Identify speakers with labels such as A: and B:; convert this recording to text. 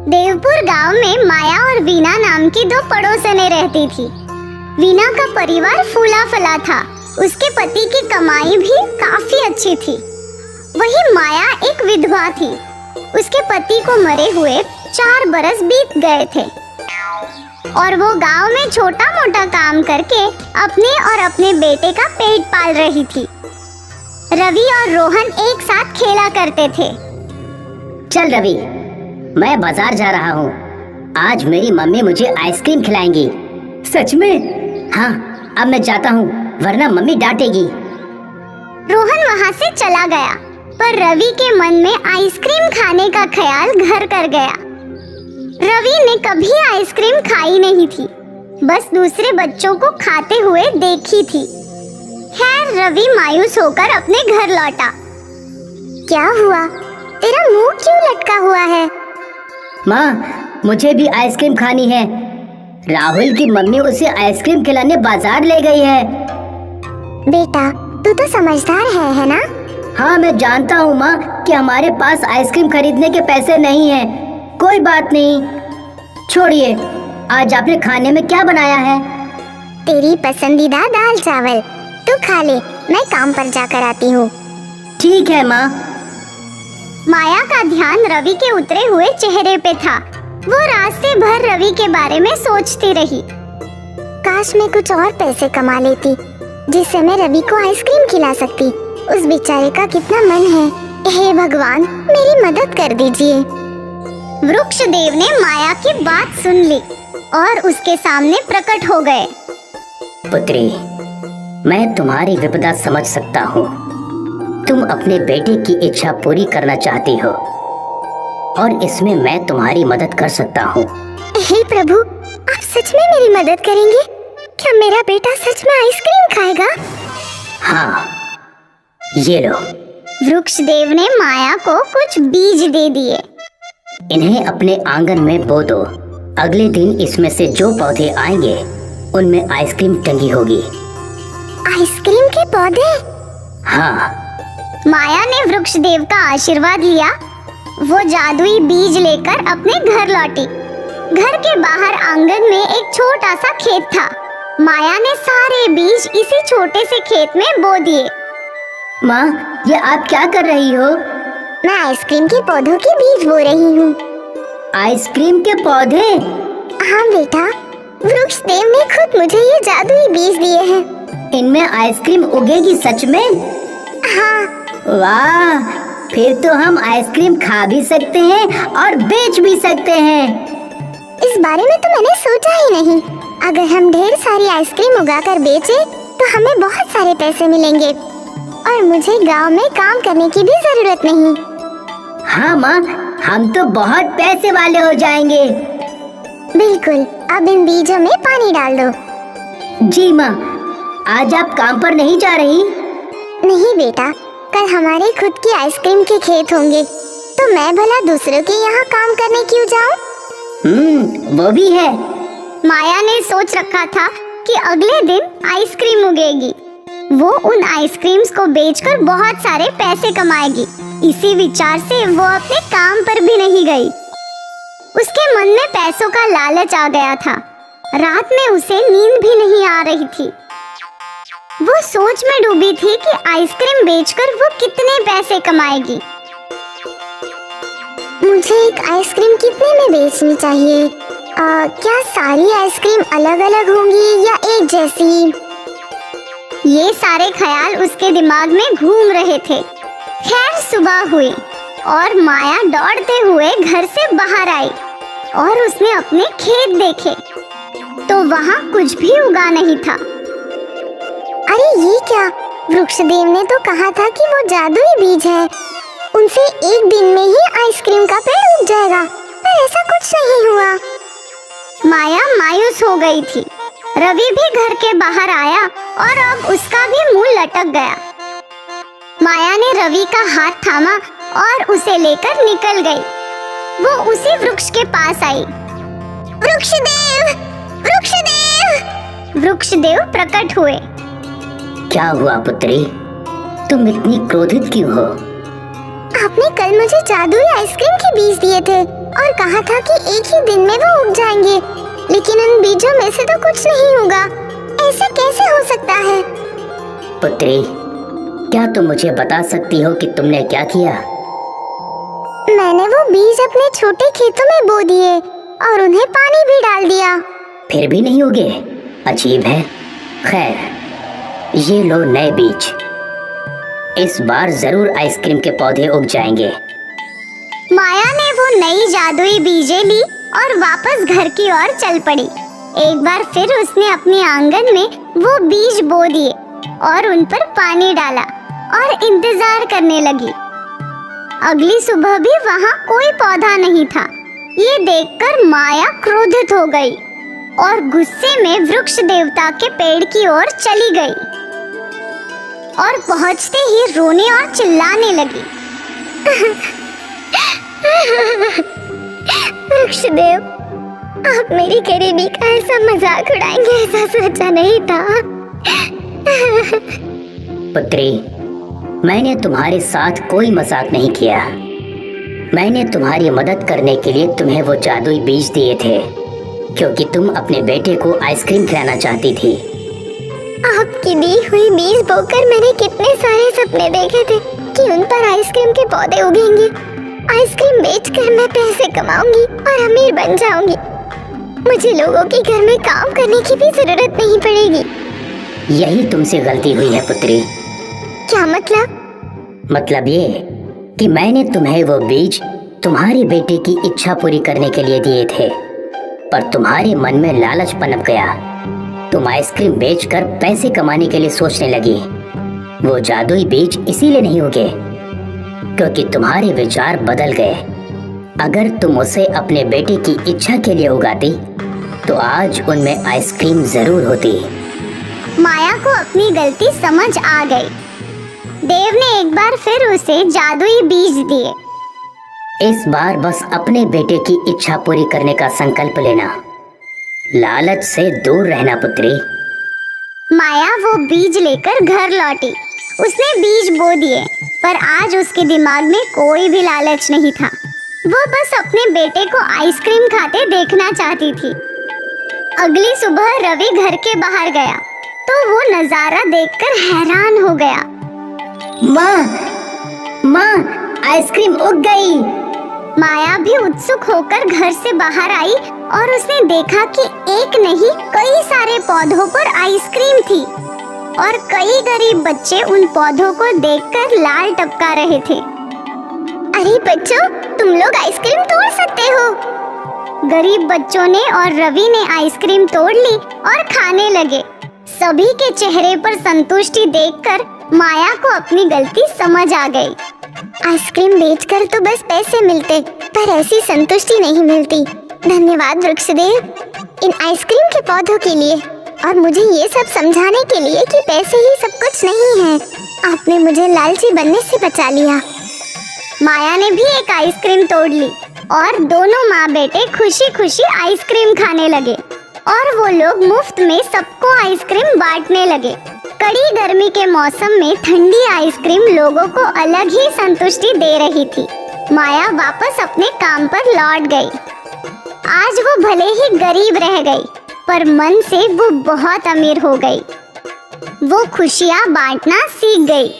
A: देवपुर गांव में माया और वीना नाम की दो पड़ोसनें रहती थी। वीना का परिवार फूला फला था। उसके पति की कमाई भी काफी अच्छी थी। वही माया एक विधवा थी। उसके पति को मरे हुए 4 बरस बीत गए थे और वो गांव में छोटा मोटा काम करके अपने और अपने बेटे का पेट पाल रही थी। रवि और रोहन एक साथ खेला करते थे।
B: चल रवि, मैं बाजार जा रहा हूँ। आज मेरी मम्मी मुझे आइसक्रीम खिलाएंगी। सच में? हाँ, अब मैं जाता हूँ वरना मम्मी डांटेगी।
A: रोहन वहाँ से चला गया, पर रवि के मन में आइसक्रीम खाने का ख्याल घर कर गया। रवि ने कभी आइसक्रीम खाई नहीं थी, बस दूसरे बच्चों को खाते हुए देखी थी। खैर, रवि मायूस होकर अपने घर लौटा। क्या हुआ? तेरा मुंह क्यों लटका हुआ है?
B: माँ, मुझे भी आइसक्रीम खानी है। राहुल की मम्मी उसे आइसक्रीम खिलाने बाजार ले गई है।
A: बेटा, तू तो समझदार है ना?
B: हाँ, मैं जानता हूँ माँ कि हमारे पास आइसक्रीम खरीदने के पैसे नहीं हैं। कोई बात नहीं, छोड़िए। आज आपने खाने में क्या बनाया है?
A: तेरी पसंदीदा दाल चावल। तू खा ले, मैं काम पर जाकर आती हूँ।
B: ठीक है माँ।
A: माया का ध्यान रवि के उतरे हुए चेहरे पे था। वो रास्ते भर रवि के बारे में सोचती रही। काश मैं कुछ और पैसे कमा लेती, जिससे मैं रवि को आइसक्रीम खिला सकती। उस बेचारे का कितना मन है। हे भगवान, मेरी मदद कर दीजिए। वृक्षदेव ने माया की बात सुन ली और उसके सामने प्रकट हो गए।
B: पुत्री, मैं तुम्हारी विपदा समझ सकता हूँ। तुम अपने बेटे की इच्छा पूरी करना चाहती हो और इसमें मैं तुम्हारी मदद कर सकता हूँ।
A: हे प्रभु, आप सच में मेरी मदद करेंगे? क्या मेरा बेटा सच में आइसक्रीम खाएगा?
B: हाँ, ये लो।
A: वृक्षदेव ने माया को कुछ बीज दे दिए।
B: इन्हें अपने आंगन में बो दो। अगले दिन इसमें से जो पौधे आएंगे उनमें आइसक्रीम टंगी होगी।
A: आइसक्रीम के पौधे?
B: हाँ।
A: माया ने वृक्षदेव का आशीर्वाद लिया। वो जादुई बीज लेकर अपने घर लौटी। घर के बाहर आंगन में एक छोटा सा खेत था। माया ने सारे बीज इसी छोटे से खेत में बो दिए।
B: माँ, ये आप क्या कर रही हो?
A: मैं आइसक्रीम के पौधों के बीज बो रही हूँ।
B: आइसक्रीम के पौधे?
A: हाँ बेटा, वृक्षदेव ने खुद मुझे ये जादुई बीज दिए हैं।
B: इनमें आइसक्रीम उगेगी सच में?
A: हाँ।
B: वाह, फिर तो हम आइसक्रीम खा भी सकते हैं और बेच भी सकते हैं।
A: इस बारे में तो मैंने सोचा ही नहीं। अगर हम ढेर सारी आइसक्रीम उगाकर बेचें, तो हमें बहुत सारे पैसे मिलेंगे और मुझे गांव में काम करने की भी जरूरत नहीं।
B: हाँ माँ, हम तो बहुत पैसे वाले हो जाएंगे।
A: बिल्कुल। अब इन बीजों में पानी डाल दो।
B: जी माँ। आज आप काम पर नहीं जा रही?
A: नहीं बेटा, कल हमारे खुद की आइसक्रीम के खेत होंगे, तो मैं भला दूसरों के यहाँ काम करने क्यों जाऊँ?
B: वो भी है।
A: माया ने सोच रखा था कि अगले दिन आइसक्रीम उगेगी। वो उन आइसक्रीम्स को बेचकर बहुत सारे पैसे कमाएगी। इसी विचार से वो अपने काम पर भी नहीं गई। उसके मन में पैसों का लालच आ गया था। रात में उसे नींद भी नहीं आ रही थी। वो सोच में डूबी थी कि आइसक्रीम बेचकर वो कितने पैसे कमाएगी। मुझे एक आइसक्रीम कितने में बेचनी चाहिए? क्या सारी आइसक्रीम अलग अलग होंगी या एक जैसी? ये सारे ख्याल उसके दिमाग में घूम रहे थे। खैर, सुबह हुई और माया दौड़ते हुए घर से बाहर आई और उसने अपने खेत देखे तो वहाँ कुछ भी उगा नहीं था। अरे ये क्या? वृक्षदेव ने तो कहा था कि वो जादुई बीज है, उनसे एक दिन में ही आइसक्रीम का पेड़ उग जाएगा, पर ऐसा कुछ नहीं हुआ। माया मायूस हो गई थी। रवि भी घर के बाहर आया और अब उसका भी मुंह लटक गया। माया ने रवि का हाथ थामा और उसे लेकर निकल गई। वो उसी वृक्ष के पास आई। वृक्षदेव! वृक्षदेव! वृक्षदेव प्रकट हुए।
B: क्या हुआ पुत्री? तुम इतनी क्रोधित क्यों हो?
A: आपने कल मुझे जादुई आइसक्रीम के बीज दिए थे और कहा था कि एक ही दिन में वो उग जाएंगे, लेकिन उन बीजों में से तो कुछ नहीं होगा। ऐसा कैसे हो सकता है?
B: पुत्री, क्या तुम मुझे बता सकती हो कि तुमने क्या किया?
A: मैंने वो बीज अपने छोटे खेतों में बो दिए और उन्हें पानी भी डाल दिया।
B: फिर भी नहीं उगे? अजीब है। खैर, ये लो नए बीज। इस बार जरूर आइसक्रीम के पौधे उग जाएंगे।
A: माया ने वो नई जादुई बीजें ली और वापस घर की ओर चल पड़ी। एक बार फिर उसने अपने आंगन में वो बीज बो दिए और उन पर पानी डाला और इंतजार करने लगी। अगली सुबह भी वहाँ कोई पौधा नहीं था। ये देखकर माया क्रोधित हो गई और गुस्से में वृक्ष देवता के पेड़ की ओर चली गई और पहुँचते ही रोने और चिल्लाने लगी। वृक्ष देव, आप मेरी गरीबी का ऐसा मजाक उड़ाएंगे ऐसा सोचा नहीं था।
B: पुत्री, मैंने तुम्हारे साथ कोई मजाक नहीं किया। मैंने तुम्हारी मदद करने के लिए तुम्हें वो जादुई बीज दिए थे, क्योंकि तुम अपने बेटे को आइसक्रीम खिलाना चाहती थी।
A: आपकी दी हुई बीज बोकर मैंने कितने सारे सपने देखे थे कि उन पर आइसक्रीम के पौधे उगेंगे। आइसक्रीम बेचकर मैं पैसे कमाऊंगी और अमीर बन जाऊंगी। मुझे लोगों के घर में काम करने की भी जरूरत नहीं पड़ेगी।
B: यही तुमसे गलती हुई है पुत्री।
A: क्या मतलब?
B: मतलब ये कि मैंने तुम्हें वो बीज तुम्हारी बेटे की इच्छा पूरी करने के लिए दिए थे, पर तुम्हारे मन में लालच पनप गया। तुम आइसक्रीम बेचकर पैसे कमाने के लिए सोचने लगी। वो जादुई बीज इसीलिए नहीं उगे क्योंकि तुम्हारे विचार बदल गए। अगर तुम उसे अपने बेटे की इच्छा के लिए उगाती तो आज उनमें आइसक्रीम जरूर होती।
A: माया को अपनी गलती समझ आ गई। देव ने एक बार फिर उसे जादुई बीज दिए।
B: इस बार बस अपने बेटे की इच्छा पूरी करने का संकल्प लेना, लालच से दूर रहना पुत्री।
A: माया वो बीज लेकर घर लौटी। उसने बीज बो दिए, पर आज उसके दिमाग में कोई भी लालच नहीं था। वो बस अपने बेटे को आइसक्रीम खाते देखना चाहती थी। अगली सुबह रवि घर के बाहर गया तो वो नजारा देखकर हैरान हो गया।
B: माँ, आइसक्रीम उग गई।
A: माया भी उत्सुक होकर घर से बाहर आई और उसने देखा कि एक नहीं कई सारे पौधों पर आइसक्रीम थी और कई गरीब बच्चे उन पौधों को देखकर लाल टपका रहे थे। अरे बच्चों, तुम लोग आइसक्रीम तोड़ सकते हो। गरीब बच्चों ने और रवि ने आइसक्रीम तोड़ ली और खाने लगे। सभी के चेहरे पर संतुष्टि देखकर माया को अपनी गलती समझ आ गई। आइसक्रीम बेचकर तो बस पैसे मिलते, पर ऐसी संतुष्टि नहीं मिलती। धन्यवाद वृक्षदेव इन आइसक्रीम के पौधों के लिए और मुझे ये सब समझाने के लिए कि पैसे ही सब कुछ नहीं है। आपने मुझे लालची बनने से बचा लिया। माया ने भी एक आइसक्रीम तोड़ ली और दोनों माँ बेटे खुशी खुशी आइसक्रीम खाने लगे और वो लोग मुफ्त में सबको आइसक्रीम बांटने लगे। कड़ी गर्मी के मौसम में ठंडी आइसक्रीम लोगों को अलग ही संतुष्टि दे रही थी। माया वापस अपने काम पर लौट गई। आज वो भले ही गरीब रह गई, पर मन से वो बहुत अमीर हो गई। वो खुशियाँ बांटना सीख गई।